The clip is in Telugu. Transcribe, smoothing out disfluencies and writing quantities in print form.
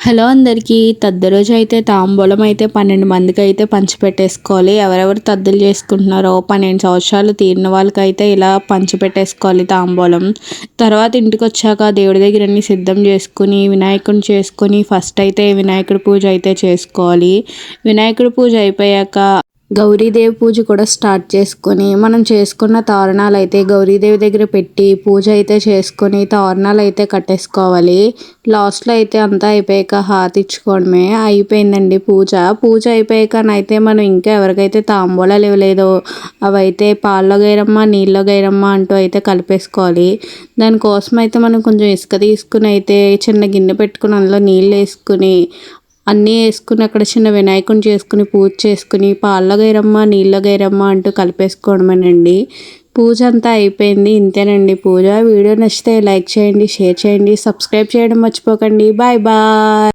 హలో అందరికీ తద్ది రోజు అయితే తాంబూలం అయితే 12 మందికి అయితే పంచిపెట్టేసుకోవాలి. ఎవరెవరు తద్దులు చేసుకుంటున్నారో 12 సంవత్సరాలు తీరిన వాళ్ళకైతే ఇలా పంచిపెట్టేసుకోవాలి తాంబూలం. తర్వాత ఇంటికి వచ్చాక దేవుడి దగ్గర అన్ని సిద్ధం చేసుకుని వినాయకుడిని చేసుకుని ఫస్ట్ అయితే వినాయకుడి పూజ అయితే చేసుకోవాలి. వినాయకుడి పూజ అయిపోయాక గౌరీదేవి పూజ కూడా స్టార్ట్ చేసుకొని మనం చేసుకున్న తోరణాలు అయితే గౌరీదేవి దగ్గర పెట్టి పూజ అయితే చేసుకొని తోరణాలు అయితే కట్టేసుకోవాలి. లాస్ట్లో అయితే అంతా అయిపోయాక హారతి ఇచ్చుకోవడమే అయిపోయిందండి పూజ. పూజ అయిపోయాకనైతే మనం ఇంకా ఎవరికైతే తాంబూలాలు ఇవ్వలేదో అవైతే పాల్లో గైరమ్మ నీళ్ళలో గైరమ్మ అంటూ అయితే కలిపేసుకోవాలి. దానికోసం అయితే మనం కొంచెం ఇసుక తీసుకుని అయితే చిన్న గిన్నె పెట్టుకుని అందులో నీళ్ళు వేసుకుని అన్నీ వేసుకుని అక్కడ చిన్న వినాయకుడిని చేసుకుని పూజ చేసుకుని పాల్లో గైరమ్మ నీళ్ళలో గైరమ్మ అంటూ కలిపేసుకోవడమేనండి. పూజ అంతా అయిపోయింది. ఇంతేనండి పూజ. వీడియో నచ్చితే లైక్ చేయండి, షేర్ చేయండి, సబ్స్క్రైబ్ చేయడం మర్చిపోకండి. Bye bye.